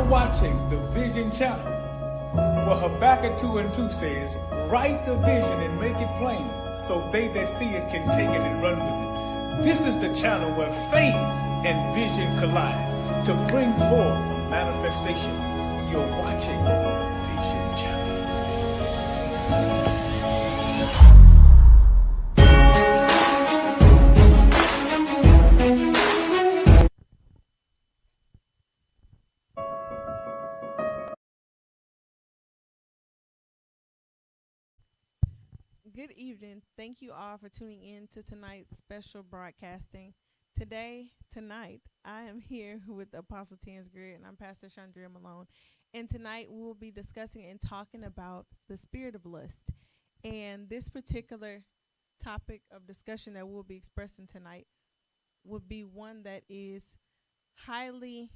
watching the Vision channel, where Habakkuk 2 and 2 says, write the vision and make it plain, so they that see it can take it and run with it. This is the channel where faith and vision collide to bring forth a manifestation. You're watching the Vision channel. Good evening. Thank you all for tuning in to tonight's special broadcasting. Tonight, I am here with Apostle Tyrance Greer, and I'm Pastor Chandrea Malone. And tonight we will be discussing and talking about the spirit of lust. And this particular topic of discussion that we'll be expressing tonight would be one that is highly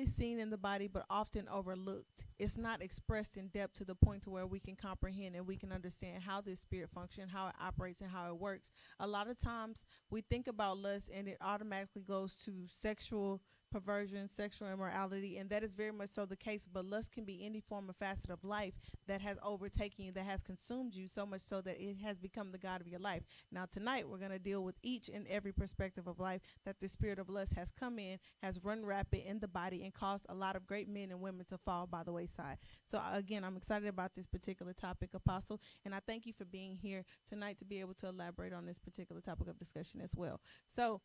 seen in the body, but often overlooked. It's not expressed in depth to the point to where we can comprehend and we can understand how this spirit functions, how it operates, and how it works. A lot of times we think about lust and it automatically goes to sexual perversion, sexual immorality, and that is very much so the case. But lust can be any form of facet of life that has overtaken you, that has consumed you so much so that it has become the God of your life. Now tonight we're going to deal with each and every perspective of life that the spirit of lust has come in, has run rapid in the body, and caused a lot of great men and women to fall by the wayside. So again, I'm excited about this particular topic, Apostle, and I thank you for being here tonight to be able to elaborate on this particular topic of discussion as well. So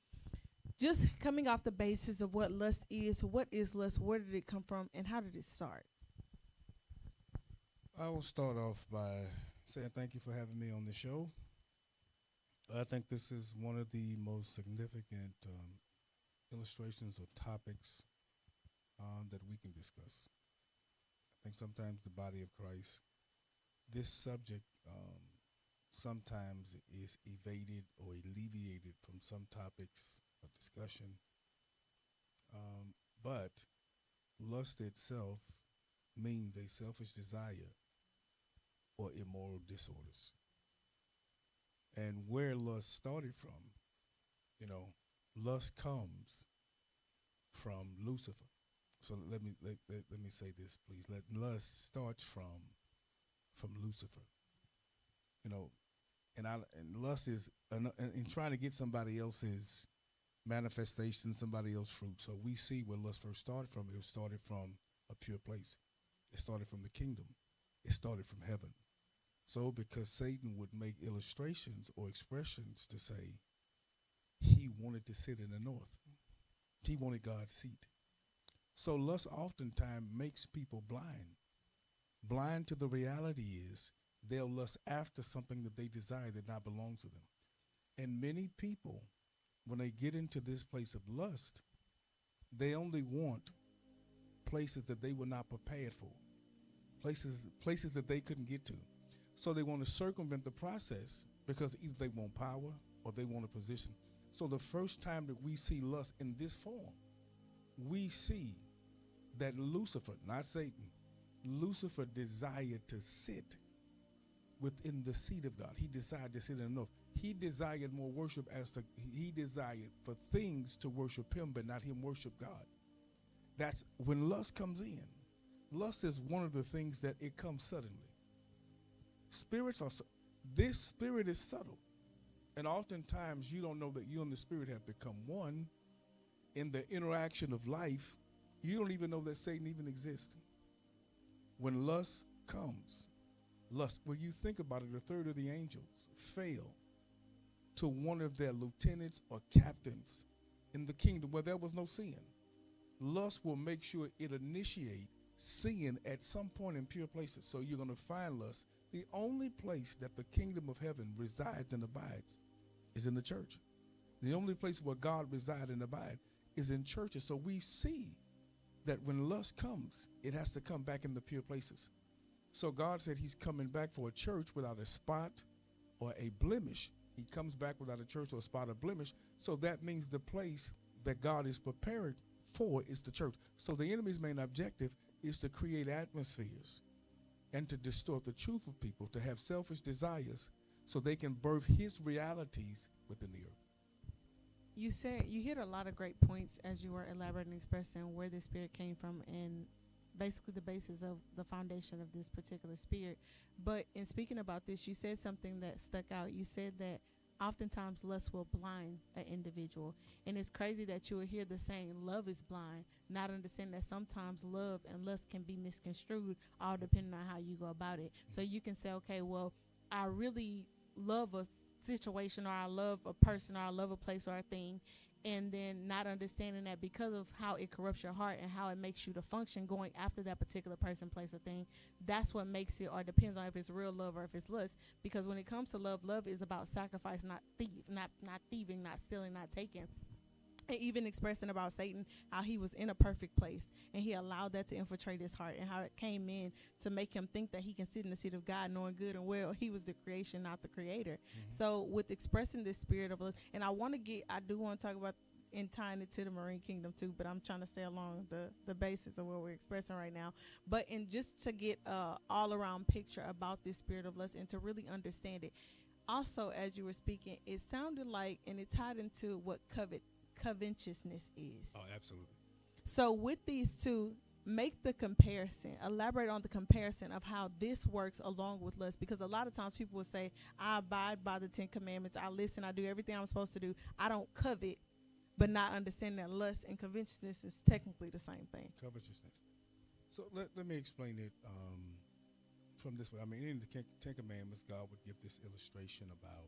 just coming off the basis of what lust is, what is lust, where did it come from, and how did it start? I will start off by saying thank you for having me on the show. I think this is one of the most significant illustrations or topics that we can discuss. I think sometimes the body of Christ, this subject sometimes is evaded or alleviated from some topics of discussion. But lust itself means a selfish desire or immoral disorders. And where lust started from, lust comes from Lucifer. So let me say this, please. Lust starts from Lucifer. And lust is in trying to get somebody else's manifestation, somebody else's fruit. So we see where lust first started from. It started from a pure place. It started from the kingdom. It started from heaven. So because Satan would make illustrations or expressions to say he wanted to sit in the north. He wanted God's seat. So lust oftentimes makes people blind to the reality is they'll lust after something that they desire that not belongs to them. And many people, when they get into this place of lust, they only want places that they were not prepared for, places that they couldn't get to. So they want to circumvent the process because either they want power or they want a position. So the first time that we see lust in this form, we see that Lucifer, not Satan, Lucifer desired to sit within the seat of God. He decided to sit in the north. He desired more worship he desired for things to worship him, but not him worship God. That's when lust comes in. Lust is one of the things that it comes suddenly. This spirit is subtle. And oftentimes you don't know that you and the spirit have become one in the interaction of life. You don't even know that Satan even exists. When lust comes, when you think about it, a third of the angels fell to one of their lieutenants or captains in the kingdom where there was no sin. Lust will make sure it initiates sin at some point in pure places. So you're going to find lust. The only place that the kingdom of heaven resides and abides is in the church. The only place where God resides and abides is in churches. So we see that when lust comes, it has to come back in the pure places. So God said he's coming back for a church without a spot or a blemish. He comes back without a church or a spot or blemish. So that means the place that God is prepared for is the church. So the enemy's main objective is to create atmospheres and to distort the truth of people, to have selfish desires so they can birth his realities within the earth. you said you hit a lot of great points as you were elaborating and expressing where the spirit came from and basically the basis of the foundation of this particular spirit. But in speaking about this, you said something that stuck out. You said that oftentimes lust will blind an individual, and it's crazy that you will hear the saying love is blind, not understanding that sometimes love and lust can be misconstrued, all depending on how you go about it. So you can say, okay, well, I really love a situation, or I love a person, or I love a place or a thing, and then not understanding that because of how it corrupts your heart and how it makes you to function going after that particular person, place, or thing, that's what makes it, or depends on if it's real love or if it's lust. Because when it comes to love, love is about sacrifice, not thieving, not stealing, not taking. And even expressing about Satan, how he was in a perfect place and he allowed that to infiltrate his heart, and how it came in to make him think that he can sit in the seat of God knowing good and well he was the creation, not the creator. Mm-hmm. So with expressing this spirit of, and I do want to talk about and tying it to the marine kingdom too, but I'm trying to stay along the basis of what we're expressing right now. But in just to get all around picture about this spirit of lust and to really understand it. Also, as you were speaking, it sounded like, and it tied into what covetousness is. Oh, absolutely. So with these two, make the comparison, elaborate on the comparison of how this works along with lust, because a lot of times people will say, I abide by the 10 commandments, I listen, I do everything I'm supposed to do, I don't covet, but not understanding that lust and covetousness is technically the same thing. Covetousness. So let me explain it from this way. I mean, in the 10 commandments, God would give this illustration about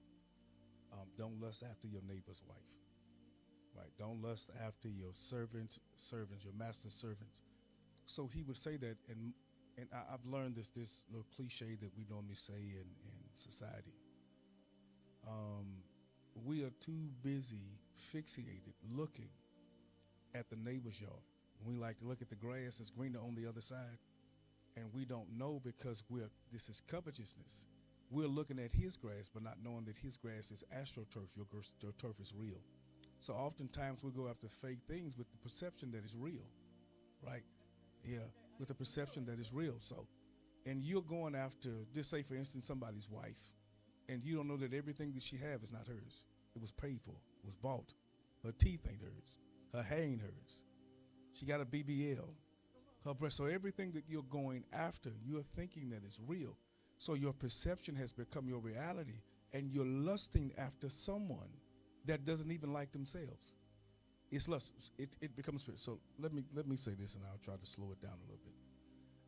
don't lust after your neighbor's wife. Right, don't lust after your servants, your master's servants. So he would say that, and I've learned this little cliche that we normally say in society. We are too busy fixated looking at the neighbor's yard. We like to look at the grass that's greener on the other side, and we don't know because this is covetousness. We're looking at his grass, but not knowing that his grass is astroturf. Your turf is real. So oftentimes we go after fake things with the perception that it's real, right? Yeah, with the perception that it's real. So, and you're going after, just say for instance, somebody's wife, and you don't know that everything that she has is not hers. It was paid for, it was bought. Her teeth ain't hers, her hair ain't hers. She got a BBL, her breast. So everything that you're going after, you're thinking that it's real. So your perception has become your reality, and you're lusting after someone that doesn't even like themselves. It's lust. It becomes spirit. So let me say this, and I'll try to slow it down a little bit.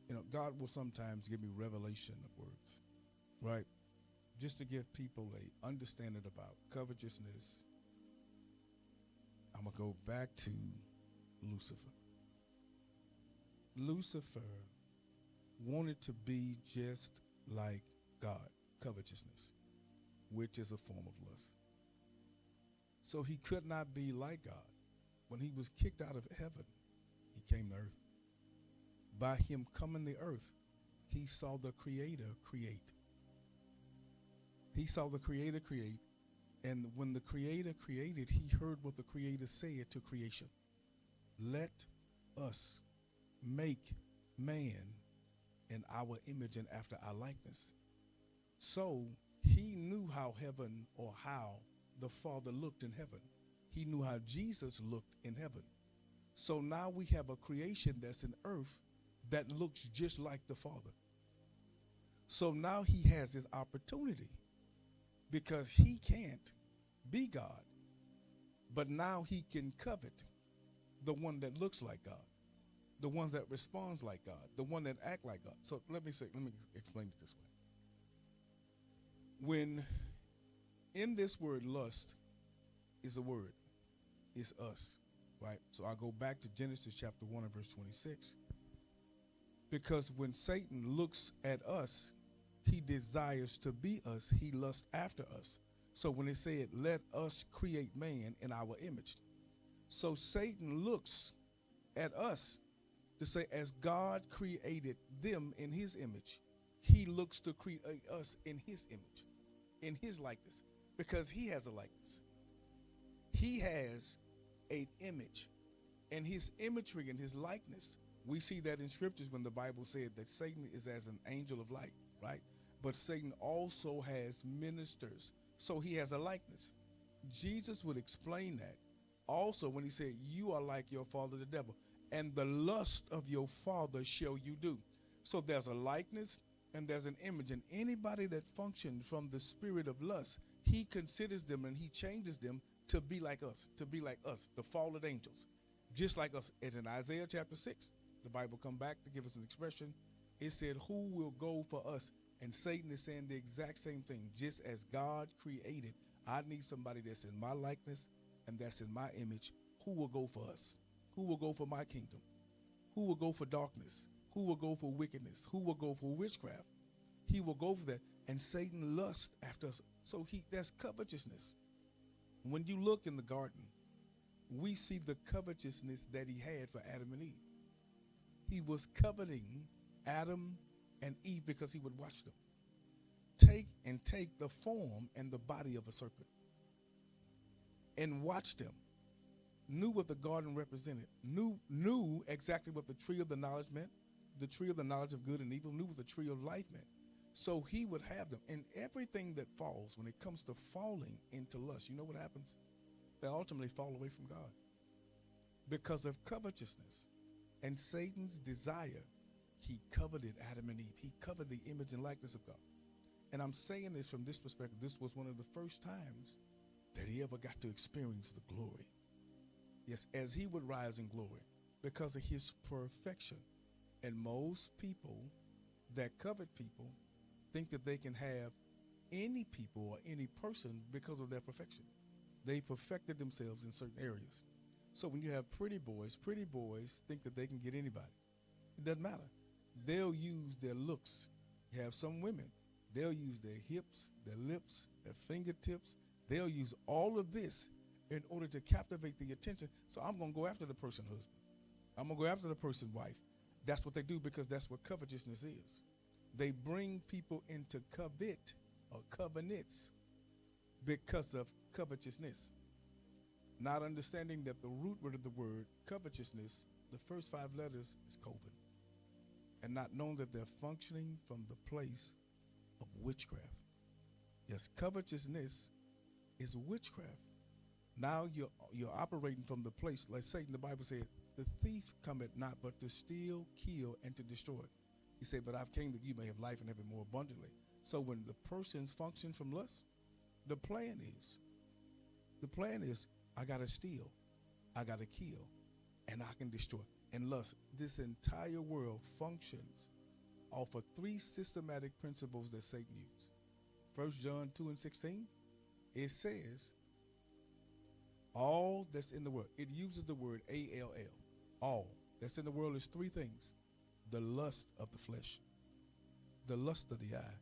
You know, God will sometimes give me revelation of words, right? Just to give people a understanding about covetousness. I'm gonna go back to Lucifer. Lucifer wanted to be just like God, covetousness, which is a form of lust. So he could not be like God. When he was kicked out of heaven, he came to earth. By him coming to earth, he saw the Creator create. He saw the Creator create, and when the Creator created, he heard what the Creator said to creation. Let us make man in our image and after our likeness. So he knew how heaven, or how the Father looked in heaven. He knew how Jesus looked in heaven. So now we have a creation that's in earth that looks just like the Father. So now he has this opportunity, because he can't be God, but now he can covet the one that looks like God, the one that responds like God, the one that acts like God. So let me explain it this way. When in this word lust is a word, it's us, right? So I'll go back to Genesis chapter 1 and verse 26. Because when Satan looks at us, he desires to be us. He lusts after us. So when it said, let us create man in our image. So Satan looks at us to say, as God created them in his image, he looks to create us in his image, in his likeness. Because he has a likeness. He has an image. And his imagery and his likeness, we see that in scriptures when the Bible said that Satan is as an angel of light, right? But Satan also has ministers. So he has a likeness. Jesus would explain that also when he said, you are like your father the devil, and the lust of your father shall you do. So there's a likeness and there's an image, and anybody that functions from the spirit of lust, he considers them and he changes them to be like us, the fallen angels, just like us. As in Isaiah chapter 6, the Bible come back to give us an expression. It said, who will go for us? And Satan is saying the exact same thing. Just as God created, I need somebody that's in my likeness and that's in my image. Who will go for us? Who will go for my kingdom? Who will go for darkness? Who will go for wickedness? Who will go for witchcraft? He will go for that. And Satan lusts after us. So that's covetousness. When you look in the garden, we see the covetousness that he had for Adam and Eve. He was coveting Adam and Eve because he would watch them take the form and the body of a serpent and watch them. Knew what the garden represented, knew exactly what the tree of the knowledge meant, the tree of the knowledge of good and evil, knew what the tree of life meant. So he would have them. And everything that falls, when it comes to falling into lust, you know what happens? They ultimately fall away from God because of covetousness. And Satan's desire, he coveted Adam and Eve. He covered the image and likeness of God. And I'm saying this from this perspective. This was one of the first times that he ever got to experience the glory. Yes, as he would rise in glory because of his perfection. And most people that covet people think that they can have any people or any person because of their perfection. They perfected themselves in certain areas. So when you have pretty boys think that they can get anybody. It doesn't matter. They'll use their looks. You have some women, they'll use their hips, their lips, their fingertips. They'll use all of this in order to captivate the attention. So I'm going to go after the person husband. I'm going to go after the person wife. That's what they do because that's what covetousness is. They bring people into covet or covenants because of covetousness. Not understanding that the root word of the word covetousness, the first 5 letters is coven. And not knowing that they're functioning from the place of witchcraft. Yes, covetousness is witchcraft. Now you're operating from the place, like Satan, the Bible said, the thief cometh not but to steal, kill, and to destroy. He said, but I've came that you may have life and have it more abundantly. So when the person's function from lust, the plan is, I got to steal, I got to kill, and I can destroy. And lust, this entire world functions off of 3 systematic principles that Satan used. 1 John 2:16, it says, all that's in the world, it uses the word A-L-L, all that's in the world is 3 things. The lust of the flesh, the lust of the eye,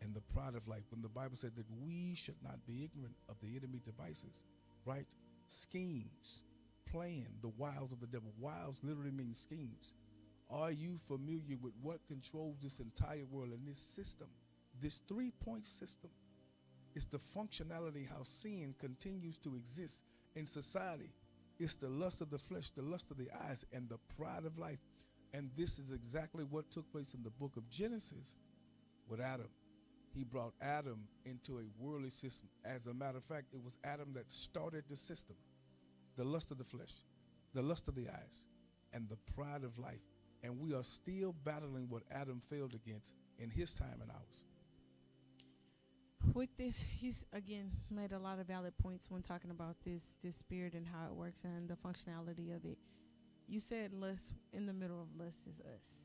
and the pride of life. When the Bible said that we should not be ignorant of the enemy devices, right? Schemes, plan, the wiles of the devil. Wiles literally means schemes. Are you familiar with what controls this entire world and this system? This 3-point system is the functionality, how sin continues to exist in society. It's the lust of the flesh, the lust of the eyes, and the pride of life. And this is exactly what took place in the book of Genesis with Adam. He brought Adam into a worldly system. As a matter of fact, it was Adam that started the system. The lust of the flesh, the lust of the eyes, and the pride of life. And we are still battling what Adam failed against in his time and ours. With this, you again made a lot of valid points when talking about this spirit and how it works and the functionality of it. You said lust, in the middle of lust is us.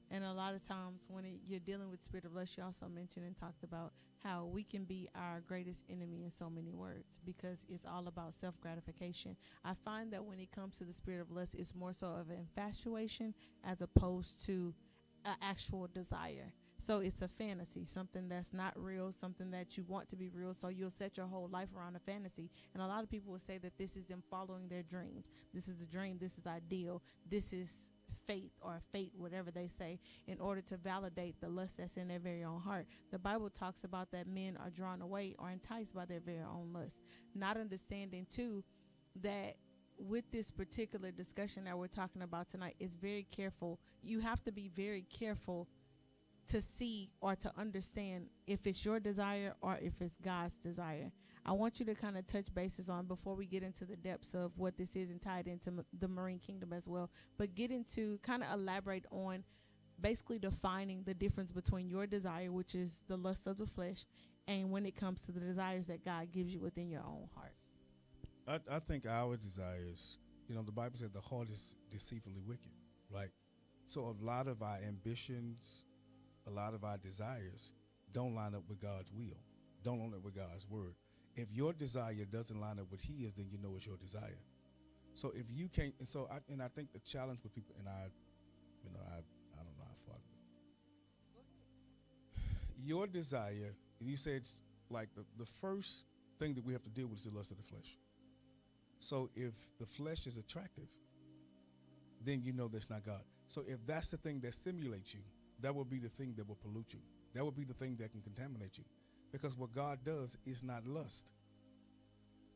And a lot of times when you're dealing with spirit of lust, you also mentioned and talked about how we can be our greatest enemy in so many words because it's all about self-gratification. I find that when it comes to the spirit of lust, it's more so of an infatuation as opposed to an actual desire. So it's a fantasy, something that's not real, something that you want to be real. So you'll set your whole life around a fantasy. And a lot of people will say that this is them following their dreams. This is a dream. This is ideal. This is fate or fate, whatever they say, in order to validate the lust that's in their very own heart. The Bible talks about that men are drawn away or enticed by their very own lust. Not understanding, too, that with this particular discussion that we're talking about tonight, it's very careful. You have to be very careful to see or to understand if it's your desire or if it's God's desire. I want you to kind of touch bases on, before we get into the depths of what this is and tie it into the marine kingdom as well, but get into, kind of elaborate on basically defining the difference between your desire, which is the lust of the flesh, and when it comes to the desires that God gives you within your own heart. I think our desires, the Bible said the heart is deceitfully wicked, right? So a lot of our ambitions, a lot of our desires don't line up with God's will, don't line up with God's word. If your desire doesn't line up with His, then you know it's your desire. So if you can't, I think the challenge with people, and I don't know how far. Your desire, you said, it's like the first thing that we have to deal with is the lust of the flesh. So if the flesh is attractive, then you know that's not God. So if that's the thing that stimulates you, that will be the thing that will pollute you. That will be the thing that can contaminate you. Because what God does is not lust.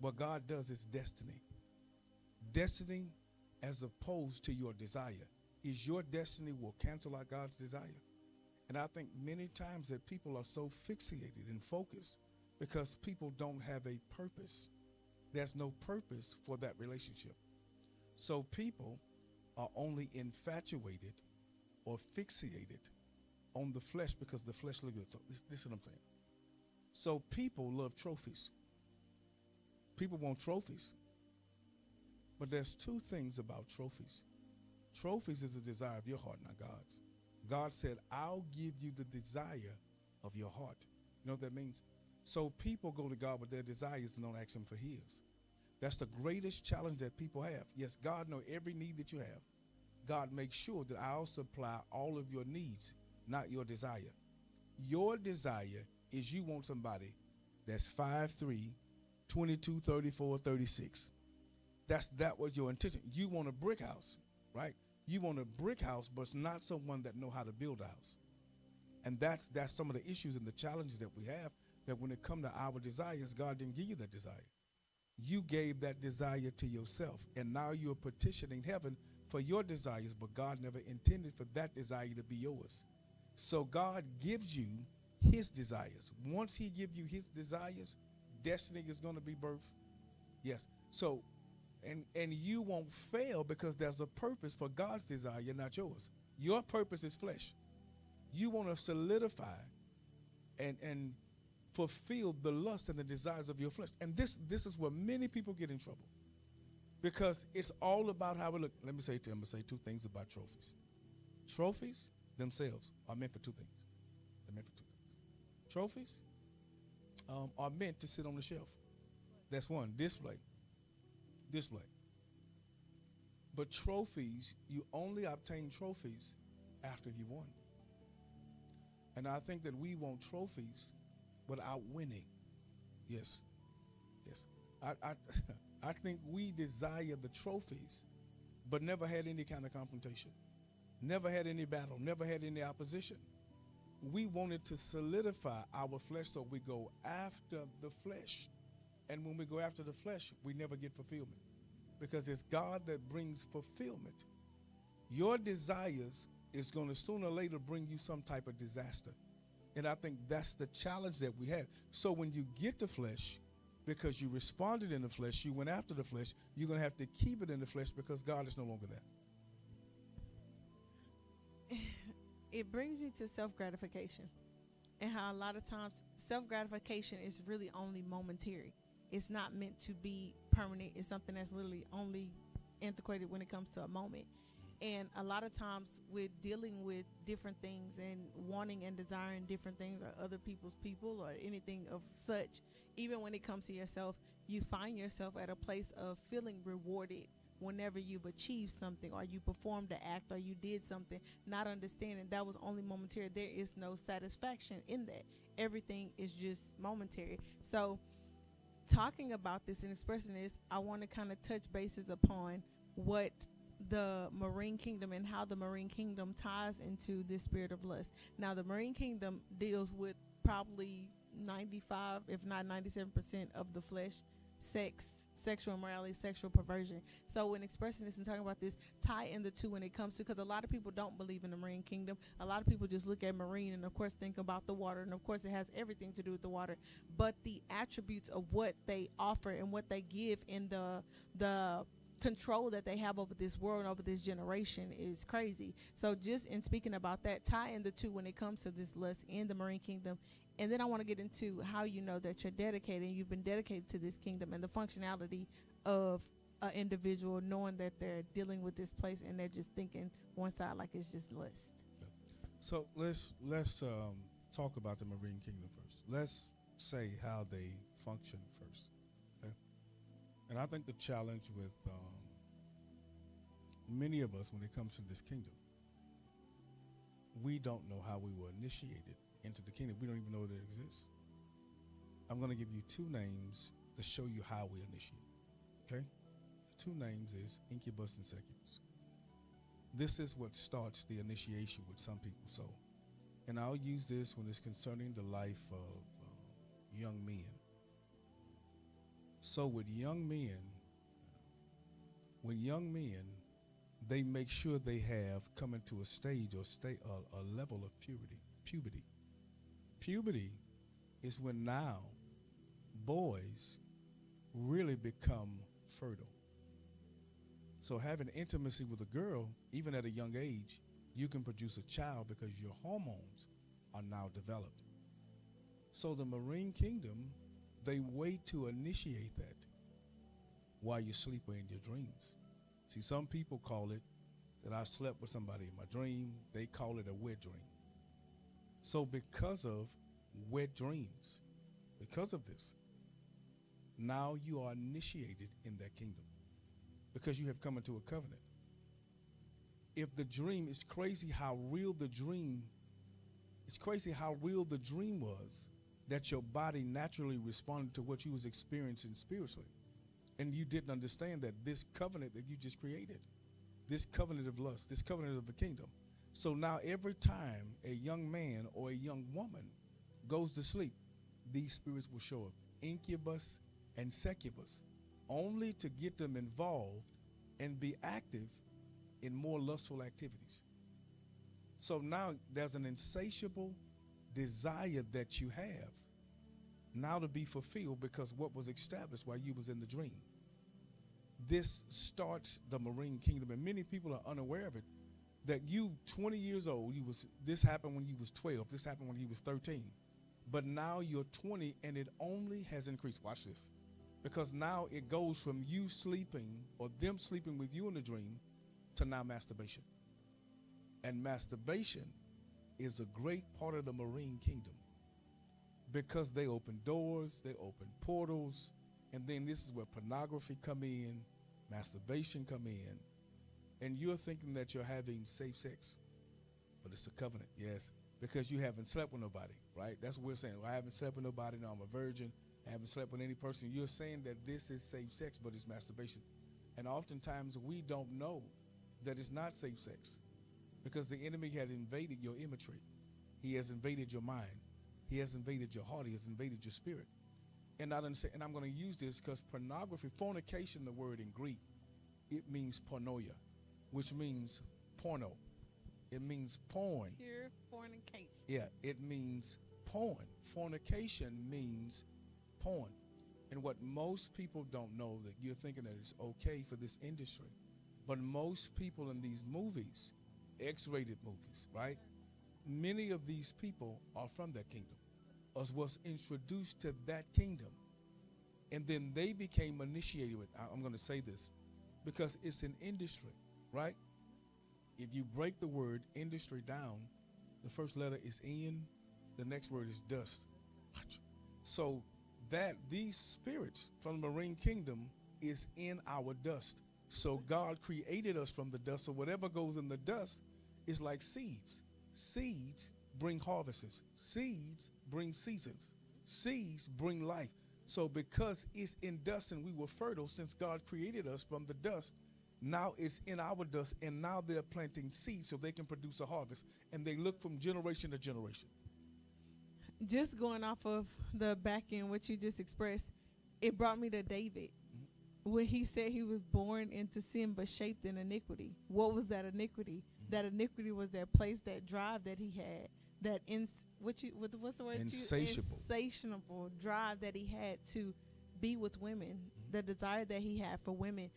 What God does is destiny. Destiny, as opposed to your desire, is your destiny will cancel out God's desire. And I think many times that people are so fixated and focused because people don't have a purpose. There's no purpose for that relationship. So people are only infatuated or fixated on the flesh because the flesh looks good. So this is what I'm saying. So people love trophies. People want trophies. But there's two things about trophies. Trophies is the desire of your heart, not God's. God said, I'll give you the desire of your heart. You know what that means? So people go to God with their desires and don't ask Him for His. That's the greatest challenge that people have. Yes, God knows every need that you have. God makes sure that I'll supply all of your needs, not your desire. Your desire is you want somebody that's 5'3", 22, 34, 36. That was your intention. You want a brick house, right? You want a brick house, but it's not someone that know how to build a house. And that's some of the issues and the challenges that we have, that when it comes to our desires, God didn't give you that desire. You gave that desire to yourself, and now you're petitioning heaven for your desires, but God never intended for that desire to be yours. So God gives you His desires. Once He gives you His desires, destiny is going to be birthed. Yes. So, and you won't fail because there's a purpose for God's desire, not yours. Your purpose is flesh. You want to solidify and fulfill the lust and the desires of your flesh. And this is where many people get in trouble, because it's all about how we look. Let me say two things about trophies. Trophies themselves are meant for two things. They're meant for two things. Trophies are meant to sit on the shelf. That's one. Display. But trophies, you only obtain trophies after you won. And I think that we want trophies without winning. Yes. I think we desire the trophies, but never had any kind of confrontation, never had any battle, never had any opposition. We wanted to solidify our flesh, so we go after the flesh. And when we go after the flesh, we never get fulfillment, because it's God that brings fulfillment. Your desires is going to sooner or later bring you some type of disaster. And I think that's the challenge that we have. So when you get the flesh, because you responded in the flesh, you went after the flesh, you're going to have to keep it in the flesh because God is no longer there. It brings you to self-gratification, and how a lot of times self-gratification is really only momentary. It's not meant to be permanent. It's something that's literally only antiquated when it comes to a moment. And a lot of times with dealing with different things and wanting and desiring different things, or other people's people or anything of such, even when it comes to yourself, you find yourself at a place of feeling rewarded whenever you've achieved something, or you performed the act, or you did something, not understanding that was only momentary. There is no satisfaction in that. Everything is just momentary. So talking about this and expressing this, I want to kind of touch bases upon what the marine kingdom and how the marine kingdom ties into this spirit of lust. Now, the marine kingdom deals with probably 95, if not 97% of the flesh, sex, sexual immorality, sexual perversion. So when expressing this and talking about this, tie in the two when it comes to, because a lot of people don't believe in the marine kingdom. A lot of people just look at marine and of course think about the water, and of course it has everything to do with the water. But the attributes of what they offer and what they give in the control that they have over this world and over this generation is crazy. So just in speaking about that, tie in the two when it comes to this lust in the marine kingdom. And then I want to get into how you know that you're dedicated and you've been dedicated to this kingdom, and the functionality of an individual knowing that they're dealing with this place and they're just thinking one side like it's just lust. So let's talk about the marine kingdom first. Let's say how they function first. Okay? And I think the challenge with many of us when it comes to this kingdom, we don't know how we were initiated into the kingdom. We don't even know that it exists. I'm going to give you two names to show you how we initiate. Okay? The two names is incubus and succubus. This is what starts the initiation with some people. So, and I'll use this when it's concerning the life of young men. So with young men, they make sure they have come into a stage or a level of puberty. Puberty is when now boys really become fertile. So having intimacy with a girl, even at a young age, you can produce a child because your hormones are now developed. So the marine kingdom, they wait to initiate that while you sleep or in your dreams. See, some people call it that I slept with somebody in my dream. They call it a wet dream. So because of wet dreams, because of this, now you are initiated in that kingdom because you have come into a covenant. If the dream, it's crazy how real the dream was, that your body naturally responded to what you was experiencing spiritually. And you didn't understand that this covenant that you just created, this covenant of lust, this covenant of the kingdom. So now every time a young man or a young woman goes to sleep, these spirits will show up, incubus and succubus, only to get them involved and be active in more lustful activities. So now there's an insatiable desire that you have now to be fulfilled because what was established while you was in the dream. This starts the marine kingdom, and many people are unaware of it. That you, 20 years old, this happened when you was 12, this happened when you was 13. But now you're 20 and it only has increased. Watch this. Because now it goes from you sleeping or them sleeping with you in the dream to now masturbation. And masturbation is a great part of the marine kingdom because they open doors, they open portals, and then this is where pornography come in, masturbation come in, and you're thinking that you're having safe sex, but it's a covenant, yes, because you haven't slept with nobody, right? That's what we're saying. Well, I haven't slept with nobody, no, I'm a virgin, I haven't slept with any person. You're saying that this is safe sex, but it's masturbation. And oftentimes we don't know that it's not safe sex because the enemy had invaded your imagery. He has invaded your mind. He has invaded your heart. He has invaded your spirit. And I'm going to use this because pornography, fornication, the word in Greek, it means pornoia, which means porno. It means porn. Pure fornication. Yeah, it means porn. Fornication means porn. And what most people don't know, that you're thinking that it's okay for this industry, but most people in these movies, X-rated movies, right? Many of these people are from that kingdom, or was introduced to that kingdom, and then they became initiated with. I'm going to say this because it's an industry, right? If you break the word industry down, the first letter is in, the next word is dust. So that these spirits from the marine kingdom is in our dust. So God created us from the dust. So whatever goes in the dust is like seeds. Seeds bring harvests. Seeds bring seasons. Seeds bring life. So because it's in dust and we were fertile since God created us from the dust, now it's in our dust, and now they're planting seeds so they can produce a harvest. And they look from generation to generation. Just going off of the back end, what you just expressed, it brought me to David. when he said he was born into sin but shaped in iniquity. What was that iniquity? That iniquity was that place, that drive that he had, that what's the word? Insatiable drive that he had to be with women, the desire that he had for women.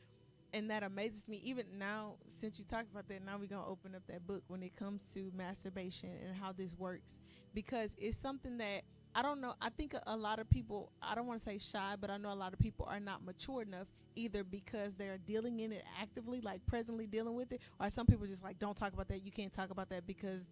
And that amazes me. Even now, since you talked about that, now we're going to open up that book when it comes to masturbation and how this works. Because it's something that, I don't know, I think a lot of people, I don't want to say shy, but I know a lot of people are not mature enough, either because they're dealing in it actively, like presently dealing with it, or some people just like, don't talk about that, you can't talk about that because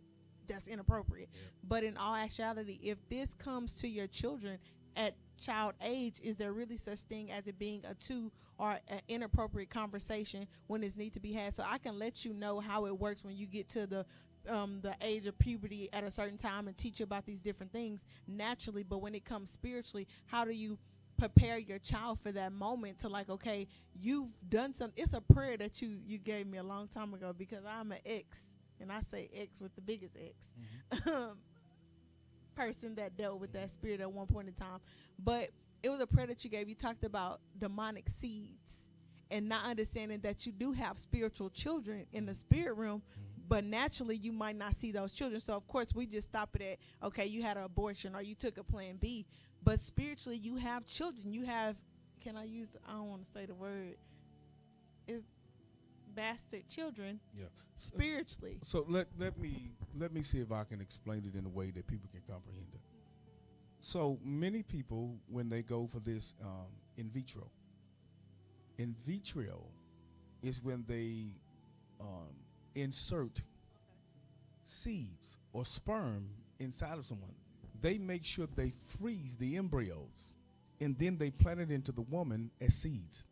that's inappropriate. Yeah. But in all actuality, if this comes to your children at child age, is there really such thing as it being a two or an inappropriate conversation when it needs to be had? So I can let you know how it works when you get to the age of puberty at a certain time and teach you about these different things naturally. But when it comes spiritually, how do you prepare your child for that moment to, like, okay, you've done something. It's a prayer that you gave me a long time ago, because I'm an ex, and I say ex with the biggest X, person that dealt with that spirit at one point in time. But it was a prayer that you gave. You talked about demonic seeds and not understanding that you do have spiritual children in the spirit realm, but naturally you might not see those children. So of course we just stop it at, okay, you had an abortion or you took a plan B, but spiritually you have children. You have, I don't want to say the word, is bastard children. Yeah. Spiritually. So let me see if I can explain it in a way that people can comprehend it. So many people, when they go for this in vitro is when they insert seeds or sperm inside of someone. They make sure they freeze the embryos, and then they plant it into the woman as seeds.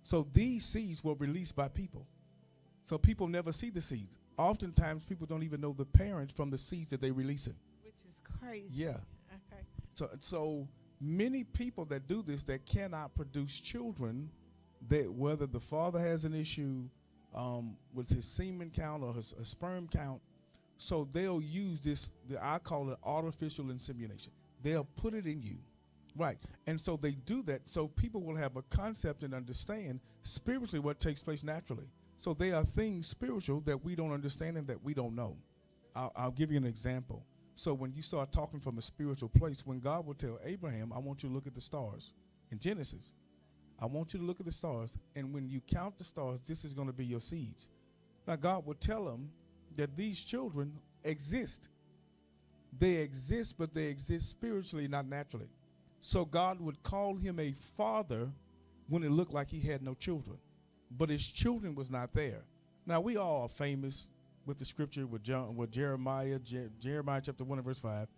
So these seeds were released by people. So people never see the seeds. Oftentimes people don't even know the parents from the seeds that they release it. Which is crazy. Yeah. Okay. So many people that do this, that cannot produce children, that whether the father has an issue with his semen count or his sperm count, so they'll use this, I call it artificial insemination. They'll put it in you. Right. And so they do that so people will have a concept and understand spiritually what takes place naturally. So there are things spiritual that we don't understand and that we don't know. I'll give you an example. So when you start talking from a spiritual place, when God will tell Abraham, I want you to look at the stars in Genesis. I want you to look at the stars, and when you count the stars, this is going to be your seeds. Now God will tell him that these children exist. They exist, but they exist spiritually, not naturally. So God would call him a father when it looked like he had no children, but his children was not there. Now we all are famous with the scripture with Jeremiah chapter 1 and verse 5.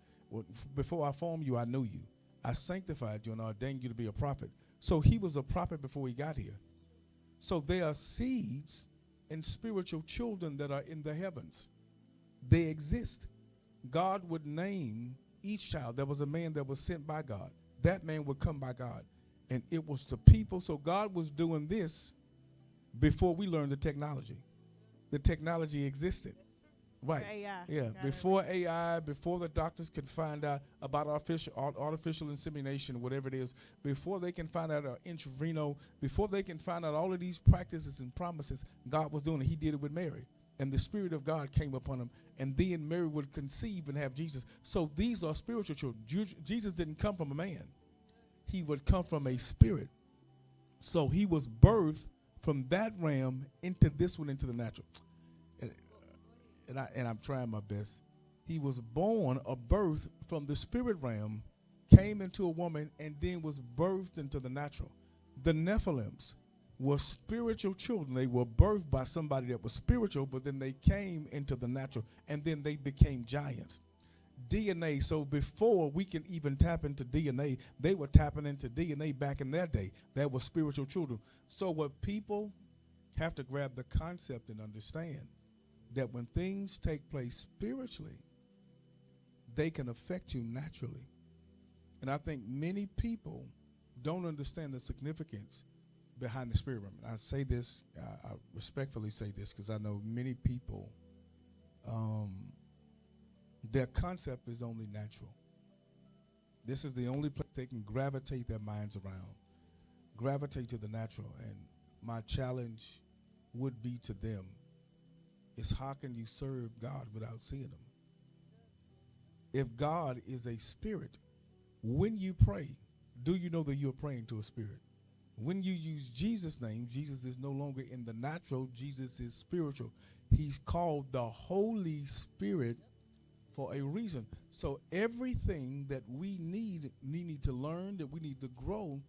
Before I formed you, I knew you. I sanctified you and ordained you to be a prophet. So he was a prophet before he got here. So there are seeds and spiritual children that are in the heavens. They exist. God would name each child. There was a man that was sent by God. That man would come by God. And it was the people. So God was doing this before we learned the technology. The technology existed. Right. AI. Yeah. Before AI, before the doctors could find out about artificial insemination, whatever it is, before they can find out intravenous, before they can find out all of these practices and promises, God was doing it. He did it with Mary. And the Spirit of God came upon him. And then Mary would conceive and have Jesus. So these are spiritual children. Jesus didn't come from a man. He would come from a spirit. So he was birthed from that realm into this one, into the natural. And I'm trying my best. He was born a birth from the spirit realm, came into a woman, and then was birthed into the natural. The Nephilims were spiritual children. They were birthed by somebody that was spiritual, but then they came into the natural, and then they became giants. DNA, so before we can even tap into DNA, they were tapping into DNA back in their day. That was spiritual children. So what people have to grab the concept and understand, that when things take place spiritually, they can affect you naturally. And I think many people don't understand the significance behind the spirit realm. I say this, I respectfully say this, because I know many people, their concept is only natural. This is the only place they can gravitate their minds around. gravitate to the natural. And my challenge would be to them is, how can you serve God without seeing him? If God is a spirit, when you pray, do you know that you're praying to a spirit? When you use Jesus' name, Jesus is no longer in the natural, Jesus is spiritual. He's called the Holy Spirit for a reason. So everything that we need to learn, that we need to grow,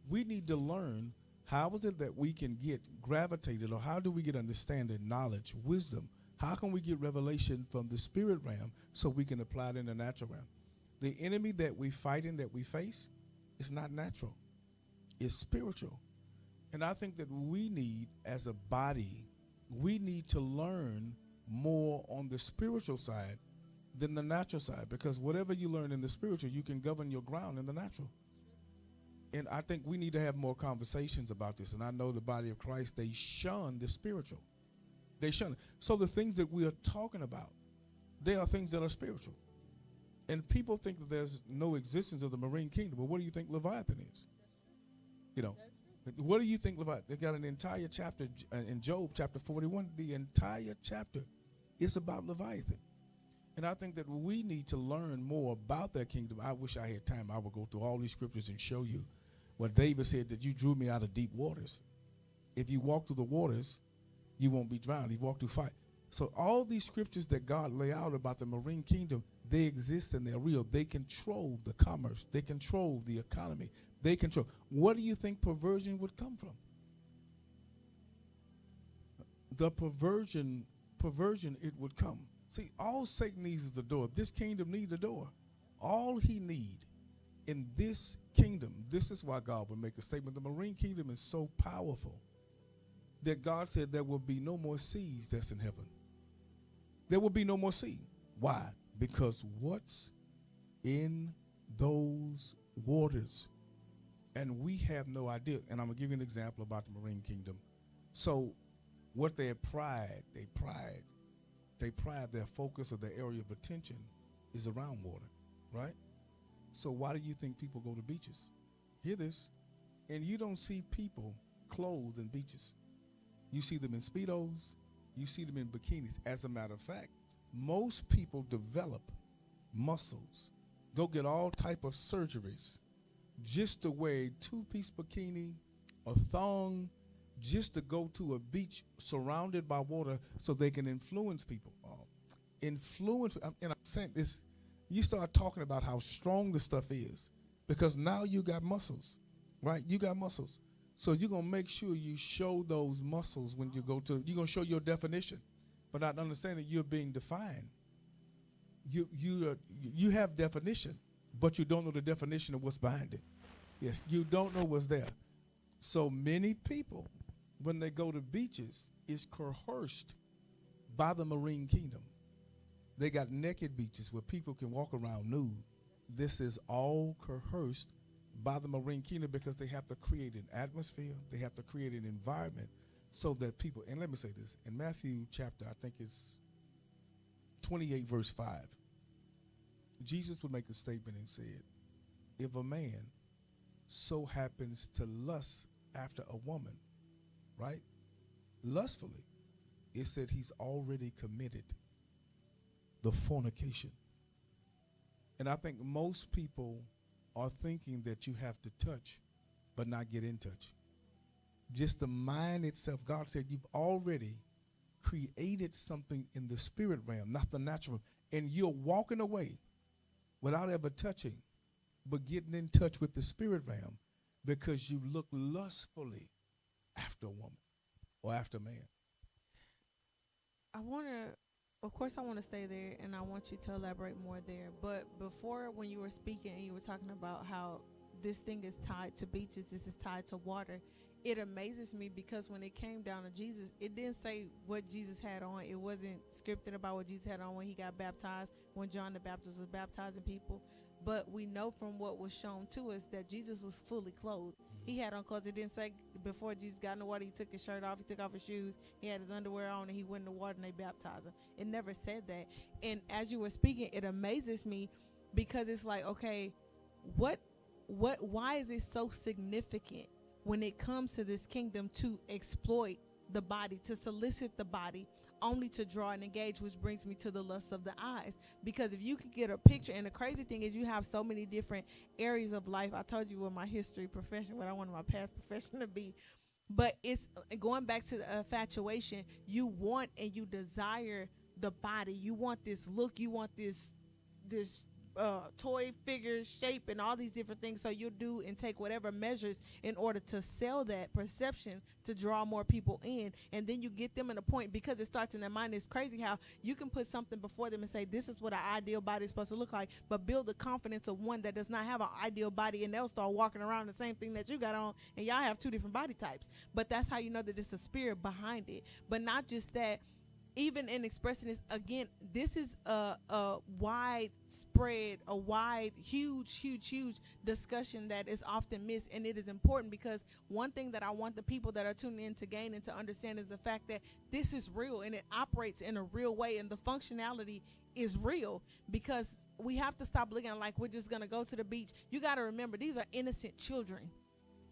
we need to learn how is it that we can get gravitated, or how do we get understanding, knowledge, wisdom? How can we get revelation from the spirit realm so we can apply it in the natural realm? The enemy that we fight and that we face is not natural. It's spiritual. And I think that we need, as a body, we need to learn more on the spiritual side than the natural side, because whatever you learn in the spiritual, you can govern your ground in the natural. And I think we need to have more conversations about this. And I know the body of Christ, they shun the spiritual. They shun it. So the things that we are talking about, they are things that are spiritual. And people think that there's no existence of the marine kingdom. But what do you think Leviathan is? You know, what do you think Leviathan? They got an entire chapter in Job, chapter 41. The entire chapter is about Leviathan. And I think that we need to learn more about that kingdom. I wish I had time. I would go through all these scriptures and show you what David said, that you drew me out of deep waters. If you walk through the waters, you won't be drowned. You walk through fire. So all these scriptures that God lay out about the marine kingdom, they exist and they're real. They control the commerce. They control the economy. They control. What do you think perversion would come from? The perversion, it would come. See, all Satan needs is the door. This kingdom needs a door. All he needs in this kingdom, this is why God would make a statement. The marine kingdom is so powerful that God said there will be no more seas that's in heaven. There will be no more sea. Why? Because what's in those waters? And we have no idea. And I'm going to give you an example about the marine kingdom. So what their pride, their focus, or their area of attention is around water, right? So why do you think people go to beaches? Hear this. And you don't see people clothed in beaches. You see them in Speedos. You see them in bikinis. As a matter of fact, most people develop muscles, go get all type of surgeries just to wear a two-piece bikini, a thong, just to go to a beach surrounded by water so they can influence people. Influence, and I'm saying this, you start talking about how strong this stuff is, because now you got muscles, right? You got muscles. So you're going to make sure you show those muscles when you go to, you're going to show your definition, but not understanding you're being defined. You have definition, but you don't know the definition of what's behind it. Yes, you don't know what's there. So many people, when they go to beaches, is coerced by the marine kingdom. They got naked beaches where people can walk around nude. This is all coerced by the marine kingdom, because they have to create an atmosphere. They have to create an environment so that people, and let me say this, in Matthew chapter, I think it's 28 verse 5, Jesus would make a statement and said, if a man so happens to lust after a woman, right, lustfully, it said he's already committed the fornication. And I think most people are thinking that you have to touch but not get in touch. Just the mind itself, God said you've already created something in the spirit realm, not the natural, and you're walking away without ever touching, but getting in touch with the spirit realm because you look lustfully after a woman or after a man. Of course, I want to stay there, and I want you to elaborate more there. But before, when you were speaking and you were talking about how this thing is tied to beaches, this is tied to water, it amazes me, because when it came down to Jesus, it didn't say what Jesus had on. It wasn't scripted about what Jesus had on when he got baptized, when John the Baptist was baptizing people. But we know from what was shown to us that Jesus was fully clothed. He had on clothes. It didn't say before Jesus got in the water, he took his shirt off, he took off his shoes, he had his underwear on, and he went in the water and they baptized him. It never said that. And as you were speaking, it amazes me, because it's like, okay, why is it so significant when it comes to this kingdom to exploit the body, to solicit the body, only to draw and engage, which brings me to the lust of the eyes. Because if you could get a picture, and the crazy thing is you have so many different areas of life. I told you what my history profession, what I wanted my past profession to be. But it's going back to the infatuation. You want and you desire the body. You want this look. You want this toy figure shape and all these different things. So you'll do and take whatever measures in order to sell that perception to draw more people in. And then you get them in a point, because it starts in their mind. It's crazy how you can put something before them and say, this is what an ideal body is supposed to look like, but build the confidence of one that does not have an ideal body, and they'll start walking around the same thing that you got on, and y'all have two different body types. But that's how you know that it's a spirit behind it. But not just that, even in expressing this, again, this is a widespread, huge discussion that is often missed. And it is important, because one thing that I want the people that are tuning in to gain and to understand is the fact that this is real, and it operates in a real way, and the functionality is real. Because we have to stop looking like we're just going to go to the beach. You got to remember, these are innocent children,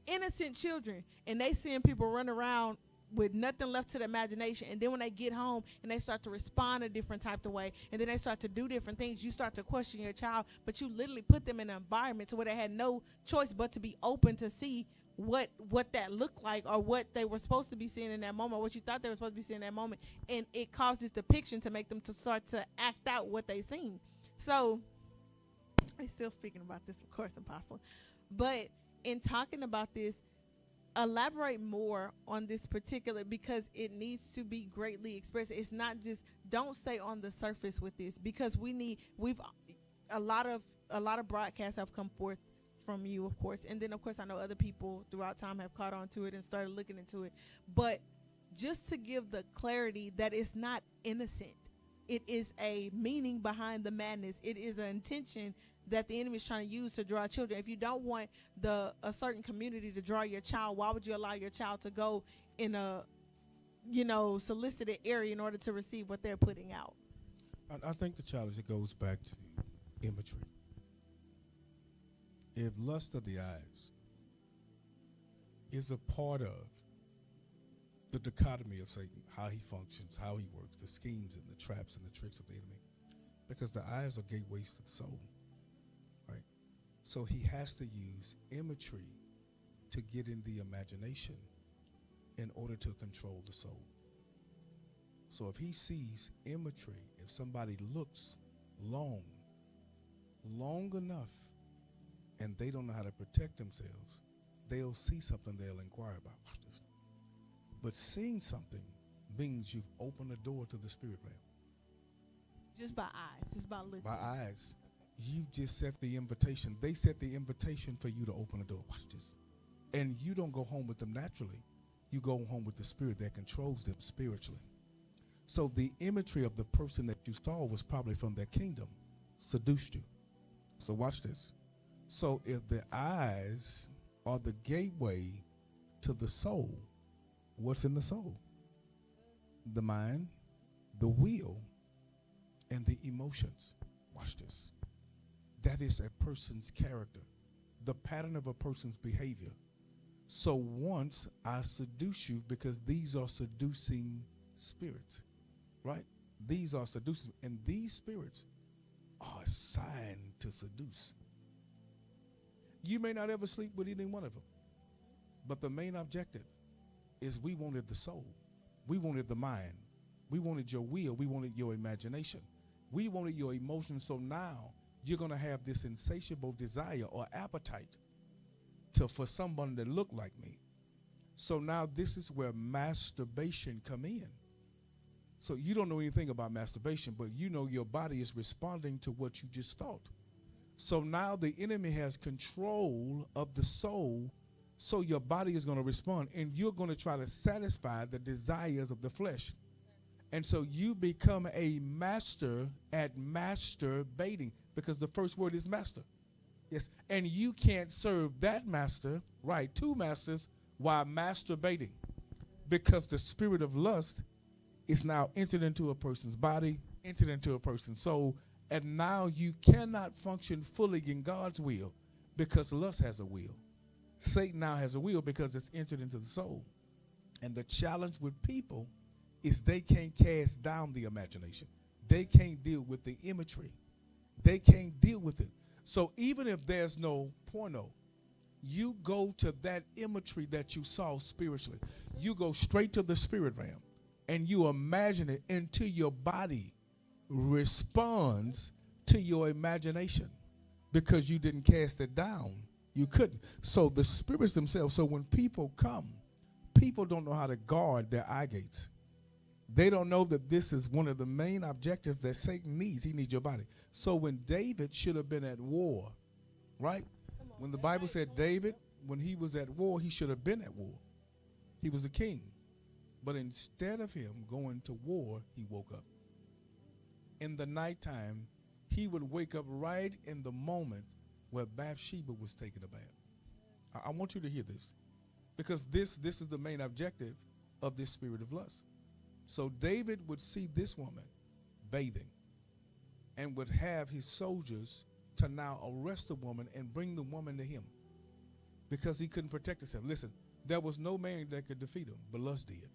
and they seeing people run around with nothing left to the imagination. And then when they get home and they start to respond a different type of way, and then they start to do different things, you start to question your child. But you literally put them in an environment to where they had no choice but to be open to see what that looked like, or what they were supposed to be seeing in that moment, what you thought they were supposed to be seeing in that moment. And it caused this depiction to make them to start to act out what they seen. So I'm still speaking about this, of course, Apostle. But in talking about this, elaborate more on this particular, because it needs to be greatly expressed. It's not just, don't stay on the surface with this, because a lot of broadcasts have come forth from you, of course, and then of course I know other people throughout time have caught on to it and started looking into it. But just to give the clarity that it's not innocent, it is a meaning behind the madness. It is an intention that the enemy is trying to use to draw children. If you don't want a certain community to draw your child, why would you allow your child to go in a solicited area in order to receive what they're putting out? I think the challenge, it goes back to imagery. If lust of the eyes is a part of the dichotomy of Satan, how he functions, how he works, the schemes and the traps and the tricks of the enemy, because the eyes are gateways to the soul. So he has to use imagery to get in the imagination in order to control the soul. So if he sees imagery, if somebody looks long enough, and they don't know how to protect themselves, they'll see something they'll inquire about. Watch this. But seeing something means you've opened the door to the spirit realm. Just by eyes, just by looking. By eyes. You just set the invitation. They set the invitation for you to open the door. Watch this. And you don't go home with them naturally. You go home with the spirit that controls them spiritually. So the imagery of the person that you saw was probably from their kingdom, seduced you. So watch this. So if the eyes are the gateway to the soul, what's in the soul? The mind, the will, and the emotions. Watch this. That is a person's character, the pattern of a person's behavior. So once I seduce you, because these are seducing spirits, right? These are seducing, and these spirits are assigned to seduce. You may not ever sleep with any one of them, but the main objective is we wanted the soul. We wanted the mind. We wanted your will. We wanted your imagination. We wanted your emotions. So now you're going to have this insatiable desire or appetite for someone that look like me. So now this is where masturbation come in. So you don't know anything about masturbation, but you know your body is responding to what you just thought. So now the enemy has control of the soul, so your body is going to respond, and you're going to try to satisfy the desires of the flesh. And so you become a master at masturbating, because the first word is master. Yes, and you can't serve that master, right, two masters, while masturbating, because the spirit of lust is now entered into a person's body, entered into a person's soul, and now you cannot function fully in God's will, because lust has a will. Satan now has a will because it's entered into the soul. And the challenge with people is they can't cast down the imagination. They can't deal with the imagery. They can't deal with it. So even if there's no porno, you go to that imagery that you saw spiritually. You go straight to the spirit realm and you imagine it until your body responds to your imagination, because you didn't cast it down. You couldn't. So the spirits themselves, so when people come, people don't know how to guard their eye gates. They don't know that this is one of the main objectives that Satan needs. He needs your body. So when David should have been at war, right? When the Bible said David, when he was at war, he should have been at war. He was a king. But instead of him going to war, he woke up. In the nighttime, he would wake up right in the moment where Bathsheba was taking a bath. I want you to hear this, because this is the main objective of this spirit of lust. So David would see this woman bathing and would have his soldiers to now arrest the woman and bring the woman to him, because he couldn't protect himself. Listen, there was no man that could defeat him, but lust did.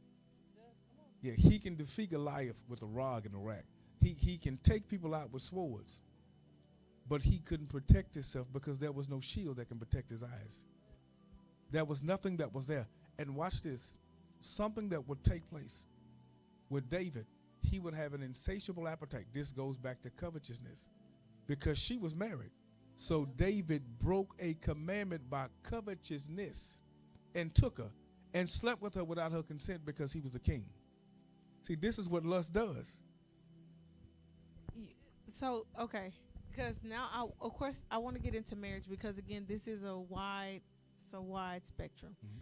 Yeah, he can defeat Goliath with a rod and a rack. He can take people out with swords, but he couldn't protect himself because there was no shield that can protect his eyes. There was nothing that was there. And watch this, something that would take place with David, he would have an insatiable appetite. This goes back to covetousness, because she was married. So David broke a commandment by covetousness and took her and slept with her without her consent because he was the king. See, this is what lust does. So, okay, because now, of course, I want to get into marriage, because, again, this is a wide spectrum. Mm-hmm.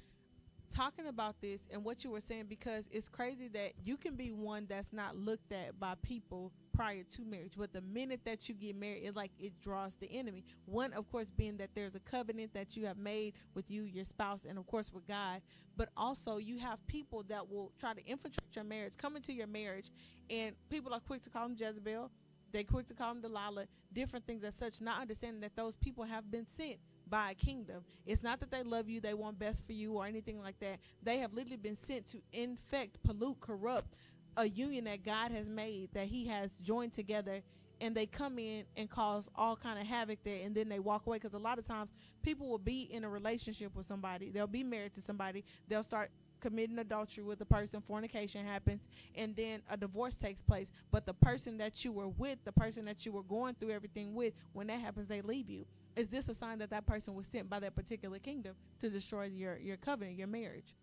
Talking about this and what you were saying, because it's crazy that you can be one that's not looked at by people prior to marriage, but the minute that you get married, it draws the enemy. One, of course, being that there's a covenant that you have made with you, your spouse, and of course with God, but also you have people that will try to infiltrate your marriage, come into your marriage, and people are quick to call them Jezebel. They quick to call them Delilah, different things as such, not understanding that those people have been sent by a kingdom. It's not that they love you, they want best for you or anything like that. They have literally been sent to infect, pollute, corrupt a union that God has made, that he has joined together, and they come in and cause all kind of havoc there, and then they walk away. Because a lot of times people will be in a relationship with somebody, they'll be married to somebody, they'll start committing adultery with the person, fornication happens, and then a divorce takes place. But the person that you were with, the person that you were going through everything with, when that happens, they leave you. Is this a sign that that person was sent by that particular kingdom to destroy your covenant, your marriage?